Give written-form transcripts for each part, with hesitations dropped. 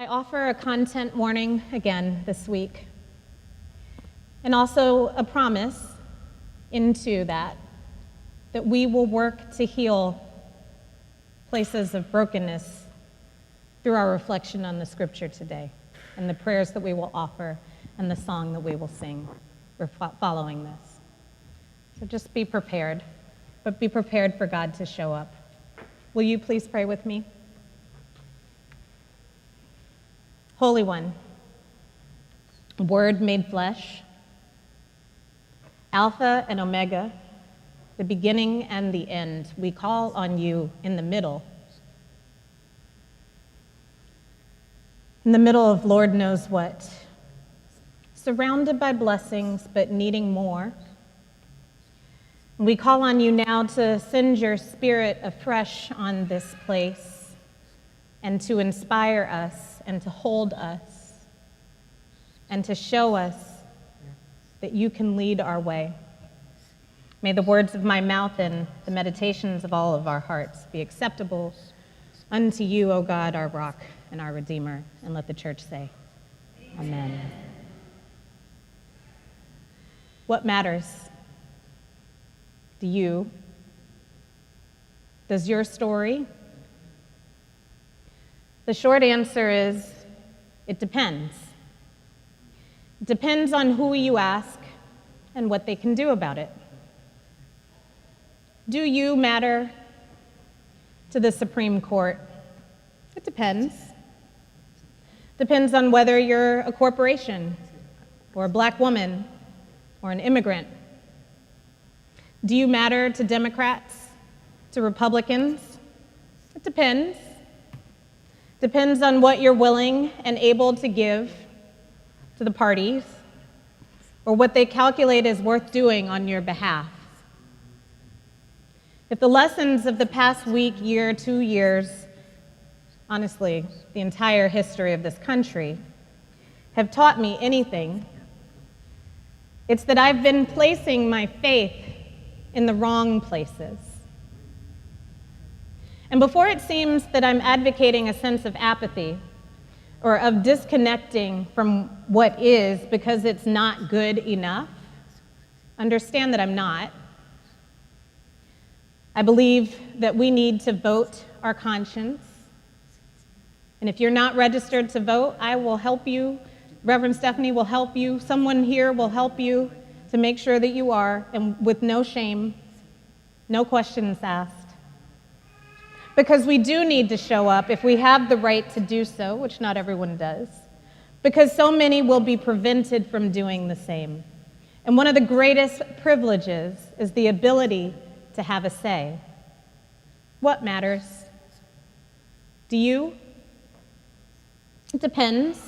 I offer a content warning again this week, and also a promise into that we will work to heal places of brokenness through our reflection on the scripture today, and the prayers that we will offer, and the song that we will sing following this. So just be prepared, but be prepared for God to show up. Will you please pray with me? Holy One, Word made flesh, Alpha and Omega, the beginning and the end, we call on you in the middle. In the middle of Lord knows what, surrounded by blessings but needing more. We call on you now to send your Spirit afresh on this place and to inspire us and to hold us and to show us that you can lead our way. May the words of my mouth and the meditations of all of our hearts be acceptable unto you, O God, our rock and our Redeemer. And let the church say, Amen. What matters? Do you? Does your story? The short answer is, it depends. It depends on who you ask and what they can do about it. Do you matter to the Supreme Court? It depends. Depends on whether you're a corporation or a black woman or an immigrant. Do you matter to Democrats, to Republicans? It depends. Depends on what you're willing and able to give to the parties or what they calculate is worth doing on your behalf. If the lessons of the past week, year, 2 years, honestly, the entire history of this country, have taught me anything, it's that I've been placing my faith in the wrong places. And before it seems that I'm advocating a sense of apathy or of disconnecting from what is because it's not good enough, understand that I'm not. I believe that we need to vote our conscience. And if you're not registered to vote, I will help you. Reverend Stephanie will help you. Someone here will help you to make sure that you are, and with no shame, no questions asked. Because we do need to show up if we have the right to do so, which not everyone does, because so many will be prevented from doing the same. And one of the greatest privileges is the ability to have a say. What matters? Do you? It depends.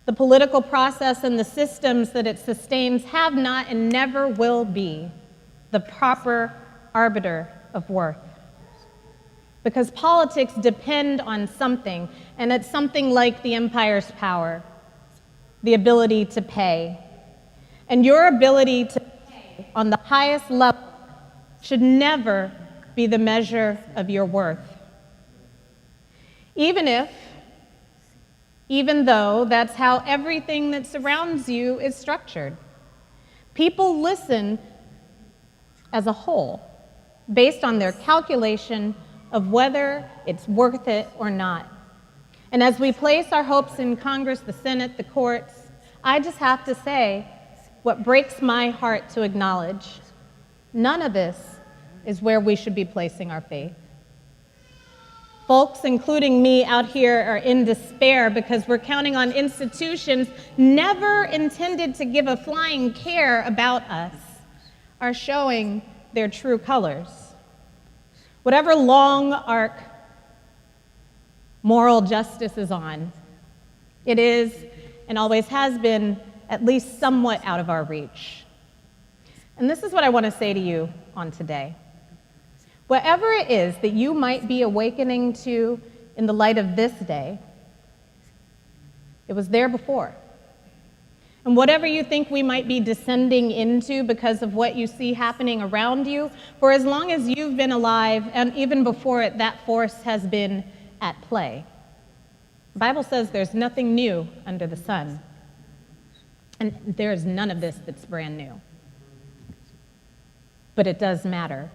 The political process and the systems that it sustains have not and never will be the proper arbiter of worth. Because politics depend on something, and it's something like the empire's power, the ability to pay. And your ability to pay on the highest level should never be the measure of your worth. Even though that's how everything that surrounds you is structured. People listen as a whole, based on their calculation of whether it's worth it or not. And as we place our hopes in Congress, the Senate, the courts, I just have to say what breaks my heart to acknowledge. None of this is where we should be placing our faith. Folks, including me out here, are in despair because we're counting on institutions never intended to give a flying care about us, are showing their true colors. Whatever long arc moral justice is on, it is and always has been at least somewhat out of our reach. And this is what I want to say to you on today. Whatever it is that you might be awakening to in the light of this day, it was there before. And whatever you think we might be descending into because of what you see happening around you, for as long as you've been alive, and even before it, that force has been at play. The Bible says there's nothing new under the sun. And there is none of this that's brand new. But it does matter.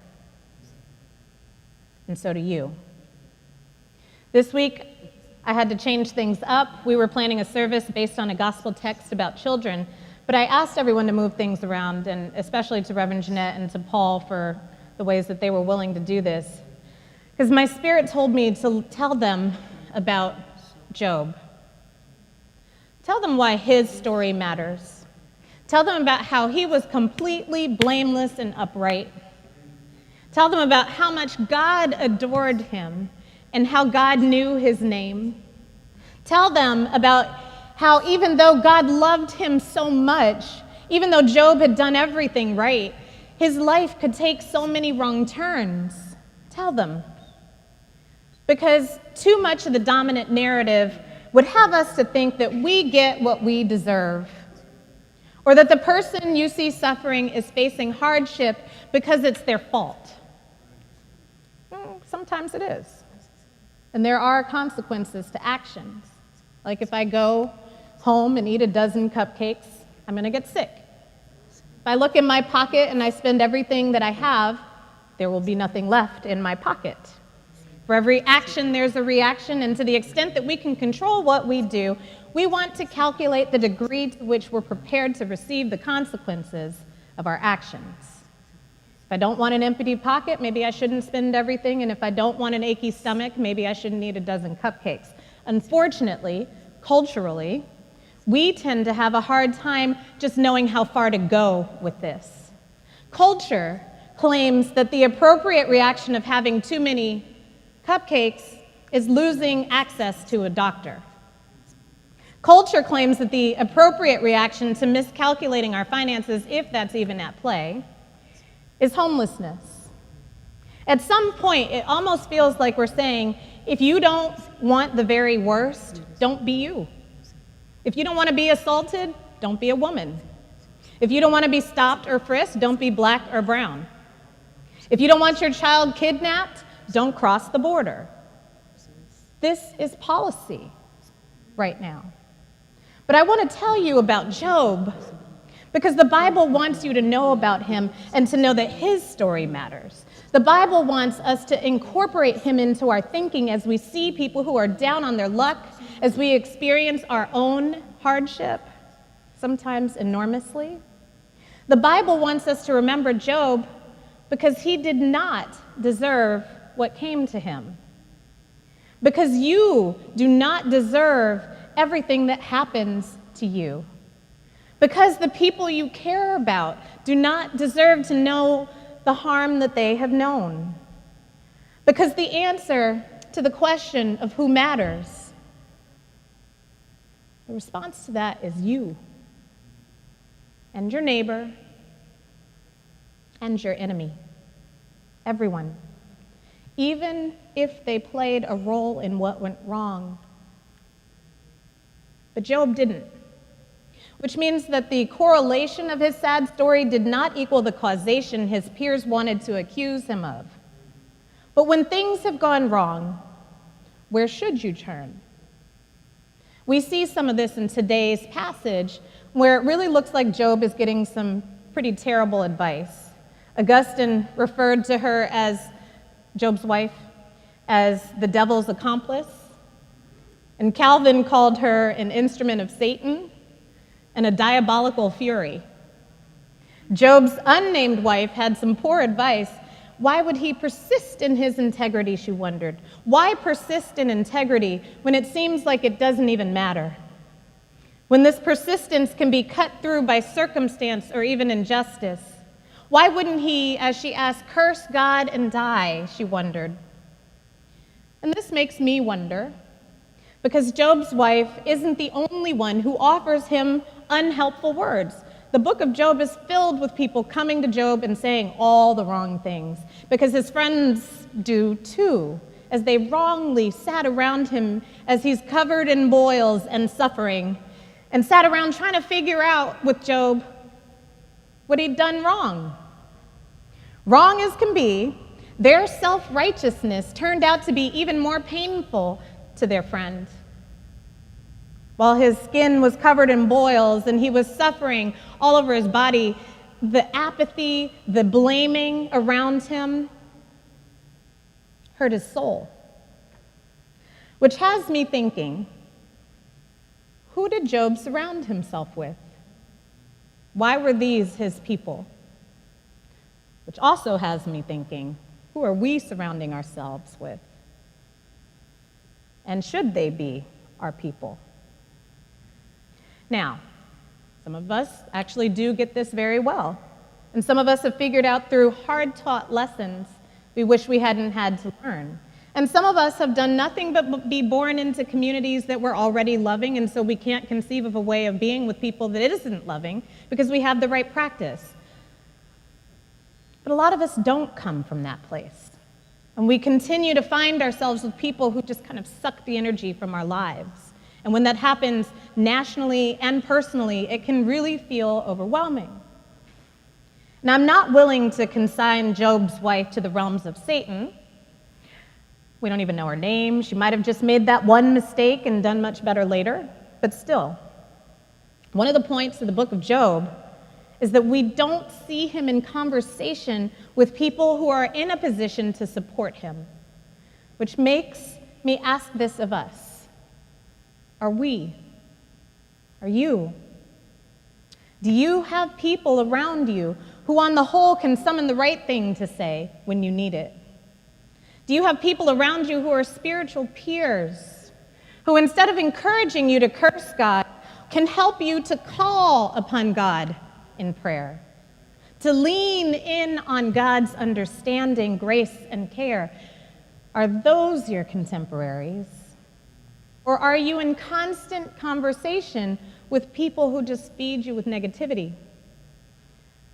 And so do you. This week, I had to change things up. We were planning a service based on a gospel text about children, but I asked everyone to move things around, and especially to Reverend Jeanette and to Paul for the ways that they were willing to do this. Because my spirit told me to tell them about Job. Tell them why his story matters. Tell them about how he was completely blameless and upright. Tell them about how much God adored him and how God knew his name. Tell them about how even though God loved him so much, even though Job had done everything right, his life could take so many wrong turns. Tell them. Because too much of the dominant narrative would have us to think that we get what we deserve, or that the person you see suffering is facing hardship because it's their fault. Sometimes it is. And there are consequences to actions. Like if I go home and eat a dozen cupcakes, I'm going to get sick. If I look in my pocket and I spend everything that I have, there will be nothing left in my pocket. For every action, there's a reaction, and to the extent that we can control what we do, we want to calculate the degree to which we're prepared to receive the consequences of our actions. If I don't want an empty pocket, maybe I shouldn't spend everything, and if I don't want an achy stomach, maybe I shouldn't eat a dozen cupcakes. Unfortunately, culturally, we tend to have a hard time just knowing how far to go with this. Culture claims that the appropriate reaction of having too many cupcakes is losing access to a doctor. Culture claims that the appropriate reaction to miscalculating our finances, if that's even at play, is homelessness. At some point, it almost feels like we're saying, if you don't want the very worst, don't be you. If you don't want to be assaulted, don't be a woman. If you don't want to be stopped or frisked, don't be black or brown. If you don't want your child kidnapped, don't cross the border. This is policy right now. But I want to tell you about Job, because the Bible wants you to know about him and to know that his story matters. The Bible wants us to incorporate him into our thinking as we see people who are down on their luck, as we experience our own hardship, sometimes enormously. The Bible wants us to remember Job because he did not deserve what came to him. Because you do not deserve everything that happens to you. Because the people you care about do not deserve to know the harm that they have known. Because the answer to the question of who matters, the response to that is you, and your neighbor, and your enemy. Everyone. Even if they played a role in what went wrong. But Job didn't. Which means that the correlation of his sad story did not equal the causation his peers wanted to accuse him of. But when things have gone wrong, where should you turn? We see some of this in today's passage, where it really looks like Job is getting some pretty terrible advice. Augustine referred to her as Job's wife as the devil's accomplice, and Calvin called her an instrument of Satan and a diabolical fury. Job's unnamed wife had some poor advice. Why would he persist in his integrity, she wondered. Why persist in integrity when it seems like it doesn't even matter? When this persistence can be cut through by circumstance or even injustice? Why wouldn't he, as she asked, curse God and die, she wondered. And this makes me wonder, because Job's wife isn't the only one who offers him unhelpful words. The book of Job is filled with people coming to Job and saying all the wrong things, because his friends do too, as they wrongly sat around him as he's covered in boils and suffering, and sat around trying to figure out with Job what he'd done wrong. Wrong as can be, their self-righteousness turned out to be even more painful to their friend while his skin was covered in boils and he was suffering all over his body, the apathy, the blaming around him hurt his soul. Which has me thinking, who did Job surround himself with? Why were these his people? Which also has me thinking, who are we surrounding ourselves with? And should they be our people? Now, some of us actually do get this very well. And some of us have figured out through hard-taught lessons we wish we hadn't had to learn. And some of us have done nothing but be born into communities that we're already loving, and so we can't conceive of a way of being with people that it isn't loving because we have the right practice. But a lot of us don't come from that place. And we continue to find ourselves with people who just kind of suck the energy from our lives. And when that happens nationally and personally, it can really feel overwhelming. Now, I'm not willing to consign Job's wife to the realms of Satan. We don't even know her name. She might have just made that one mistake and done much better later. But still, one of the points of the book of Job is that we don't see him in conversation with people who are in a position to support him, which makes me ask this of us. Are we? Are you? Do you have people around you who on the whole can summon the right thing to say when you need it? Do you have people around you who are spiritual peers, who instead of encouraging you to curse God, can help you to call upon God in prayer, to lean in on God's understanding, grace, and care? Are those your contemporaries? Or are you in constant conversation with people who just feed you with negativity,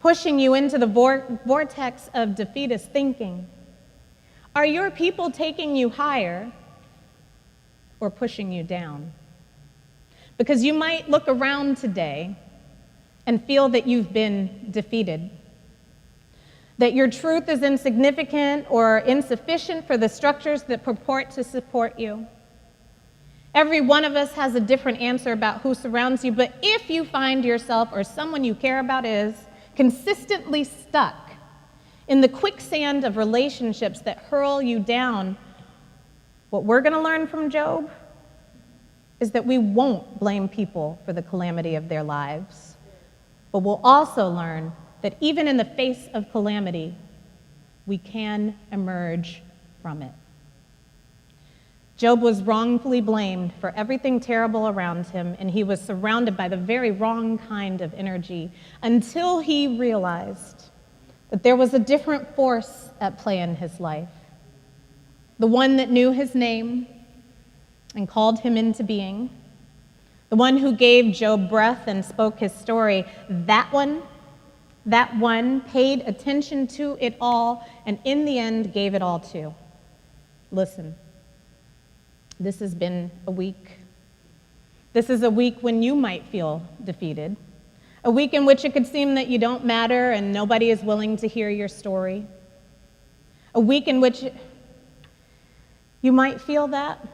pushing you into the vortex of defeatist thinking? Are your people taking you higher or pushing you down? Because you might look around today and feel that you've been defeated, that your truth is insignificant or insufficient for the structures that purport to support you. Every one of us has a different answer about who surrounds you, but if you find yourself or someone you care about is consistently stuck in the quicksand of relationships that hurl you down, what we're going to learn from Job is that we won't blame people for the calamity of their lives, but we'll also learn that even in the face of calamity, we can emerge from it. Job was wrongfully blamed for everything terrible around him, and he was surrounded by the very wrong kind of energy until he realized that there was a different force at play in his life, the one that knew his name and called him into being, the one who gave Job breath and spoke his story. That one paid attention to it all and in the end gave it all to. Listen, this has been a week. This is a week when you might feel defeated. A week in which it could seem that you don't matter and nobody is willing to hear your story. A week in which you might feel that,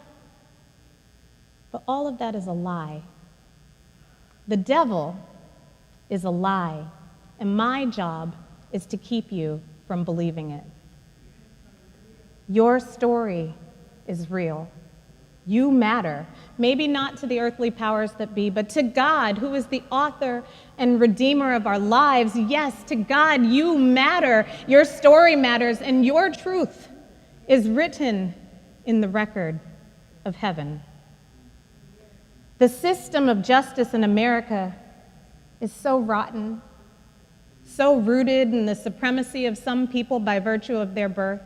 but all of that is a lie. The devil is a lie, and my job is to keep you from believing it. Your story is real. You matter, maybe not to the earthly powers that be, but to God, who is the author and redeemer of our lives. Yes, to God, you matter. Your story matters, and your truth is written in the record of heaven. The system of justice in America is so rotten, so rooted in the supremacy of some people by virtue of their birth,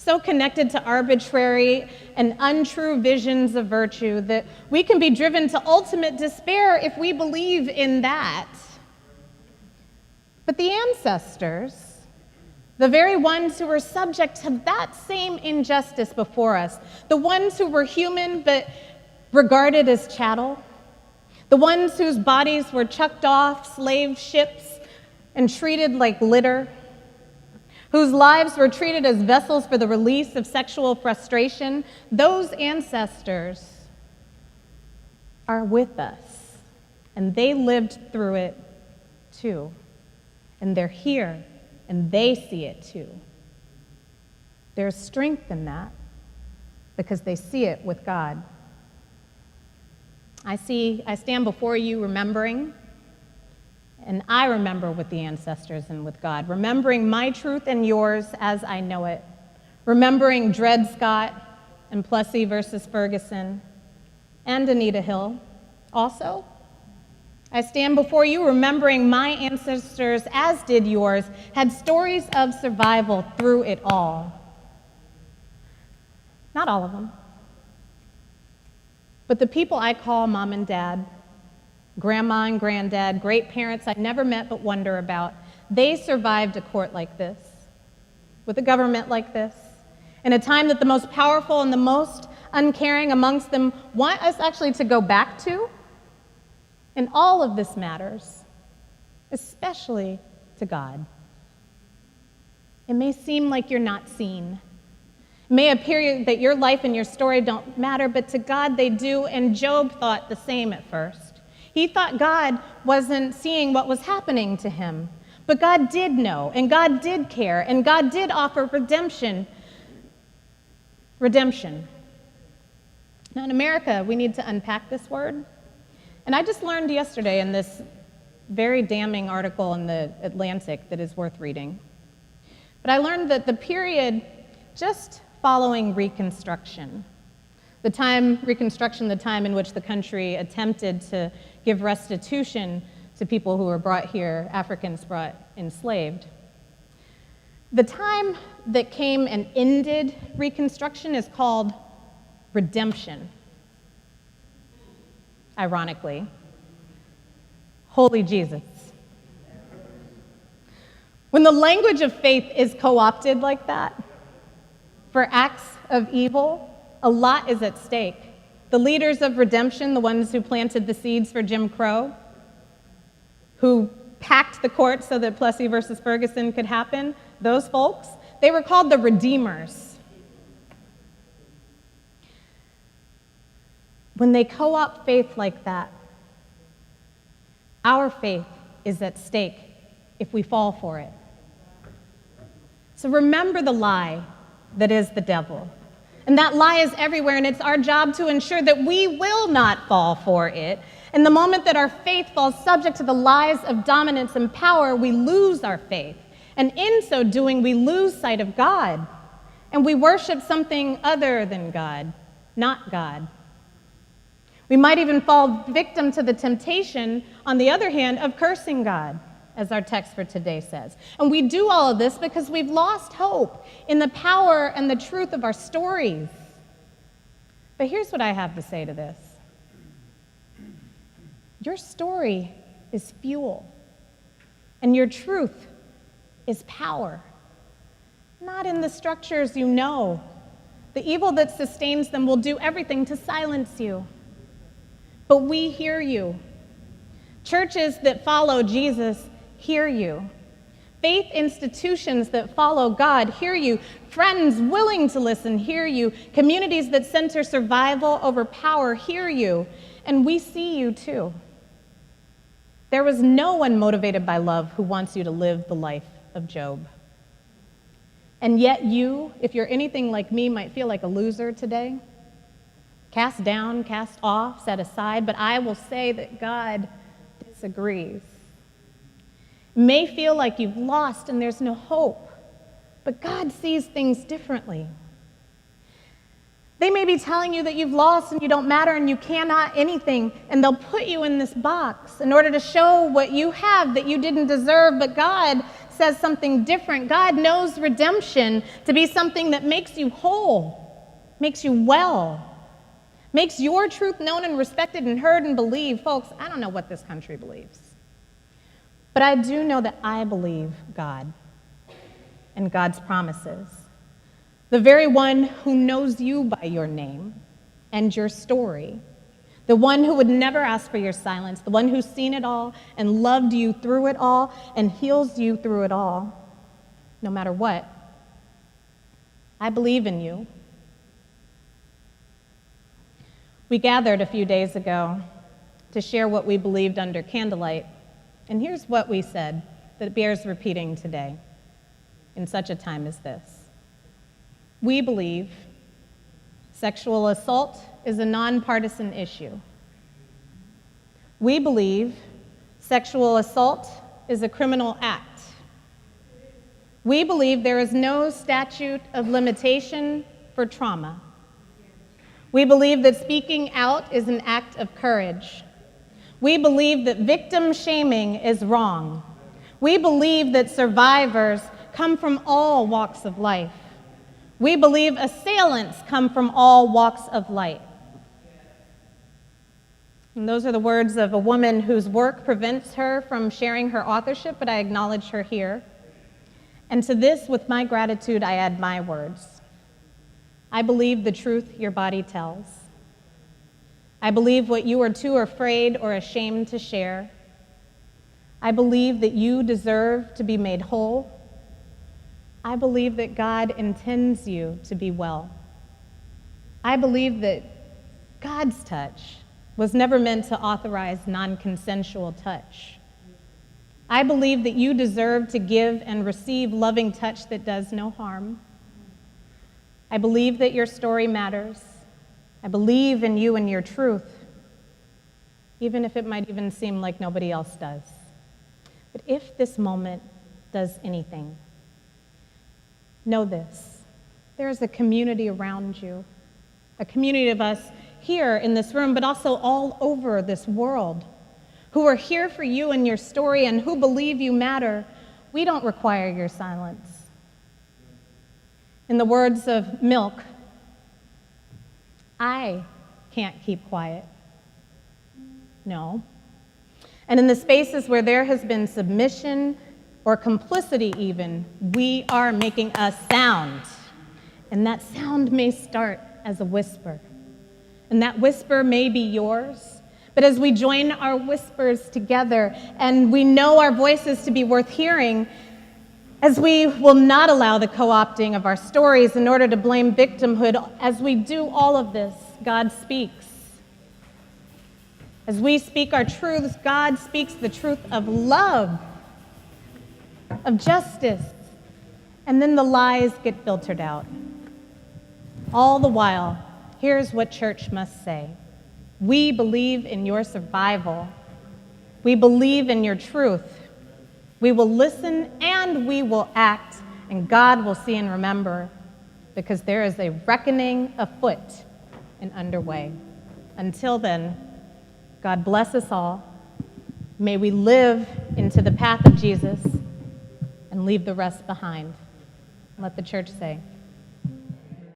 so connected to arbitrary and untrue visions of virtue that we can be driven to ultimate despair if we believe in that. But the ancestors, the very ones who were subject to that same injustice before us, the ones who were human but regarded as chattel, the ones whose bodies were chucked off slave ships and treated like litter, whose lives were treated as vessels for the release of sexual frustration, those ancestors are with us, and they lived through it too. And they're here, and they see it too. There's strength in that because they see it with God. I stand before you remembering, and I remember with the ancestors and with God, remembering my truth and yours as I know it, remembering Dred Scott and Plessy versus Ferguson and Anita Hill. Also, I stand before you remembering my ancestors, as did yours, had stories of survival through it all. Not all of them. But the people I call mom and dad, grandma and granddad, great parents I never met but wonder about, they survived a court like this, with a government like this, in a time that the most powerful and the most uncaring amongst them want us actually to go back to. And all of this matters, especially to God. It may seem like you're not seen. It may appear that your life and your story don't matter, but to God they do, and Job thought the same at first. He thought God wasn't seeing what was happening to him, but God did know, and God did care, and God did offer redemption. Redemption. Now in America, we need to unpack this word. And I just learned yesterday in this very damning article in the Atlantic that is worth reading. But I learned that the period just following Reconstruction, the time in which the country attempted to give restitution to people who were brought here, Africans brought enslaved. The time that came and ended Reconstruction is called redemption. Ironically, holy Jesus. When the language of faith is co-opted like that, for acts of evil, a lot is at stake. The leaders of redemption, the ones who planted the seeds for Jim Crow, who packed the court so that Plessy versus Ferguson could happen, those folks, they were called the Redeemers. When they co-opt faith like that, our faith is at stake if we fall for it. So remember the lie that is the devil. And that lie is everywhere, and it's our job to ensure that we will not fall for it. And the moment that our faith falls subject to the lies of dominance and power, we lose our faith. And in so doing, we lose sight of God. And we worship something other than God, not God. We might even fall victim to the temptation, on the other hand, of cursing God, as our text for today says. And we do all of this because we've lost hope in the power and the truth of our stories. But here's what I have to say to this. Your story is fuel, and your truth is power. Not in the structures you know. The evil that sustains them will do everything to silence you. But we hear you. Churches that follow Jesus hear you. Faith institutions that follow God hear you. Friends willing to listen hear you. Communities that center survival over power hear you. And we see you too. There was no one motivated by love who wants you to live the life of Job. And yet you, if you're anything like me, might feel like a loser today. Cast down, cast off, set aside, but I will say that God disagrees. It may feel like you've lost and there's no hope, but God sees things differently. They may be telling you that you've lost and you don't matter and you cannot anything, and they'll put you in this box in order to show what you have that you didn't deserve, but God says something different. God knows redemption to be something that makes you whole, makes you well, makes your truth known and respected and heard and believed. Folks, I don't know what this country believes, but I do know that I believe God and God's promises. The very one who knows you by your name and your story, the one who would never ask for your silence, the one who's seen it all and loved you through it all and heals you through it all, no matter what. I believe in you. We gathered a few days ago to share what we believed under candlelight. And here's what we said that bears repeating today in such a time as this. We believe sexual assault is a nonpartisan issue. We believe sexual assault is a criminal act. We believe there is no statute of limitation for trauma. We believe that speaking out is an act of courage. We believe that victim shaming is wrong. We believe that survivors come from all walks of life. We believe assailants come from all walks of life. And those are the words of a woman whose work prevents her from sharing her authorship, but I acknowledge her here. And to this, with my gratitude, I add my words. I believe the truth your body tells. I believe what you are too afraid or ashamed to share. I believe that you deserve to be made whole. I believe that God intends you to be well. I believe that God's touch was never meant to authorize non-consensual touch. I believe that you deserve to give and receive loving touch that does no harm. I believe that your story matters. I believe in you and your truth, even if it might even seem like nobody else does. But if this moment does anything, know this: there is a community around you, a community of us here in this room, but also all over this world, who are here for you and your story and who believe you matter. We don't require your silence. In the words of Milk, I can't keep quiet. No. And in the spaces where there has been submission or complicity even, we are making a sound. And that sound may start as a whisper. And that whisper may be yours. But as we join our whispers together and we know our voices to be worth hearing, as we will not allow the co-opting of our stories in order to blame victimhood, as we do all of this, God speaks. As we speak our truths, God speaks the truth of love, of justice, and then the lies get filtered out. All the while, here's what church must say. We believe in your survival. We believe in your truth. We will listen and we will act, and God will see and remember, because there is a reckoning afoot and underway. Until then, God bless us all. May we live into the path of Jesus and leave the rest behind. Let the church say,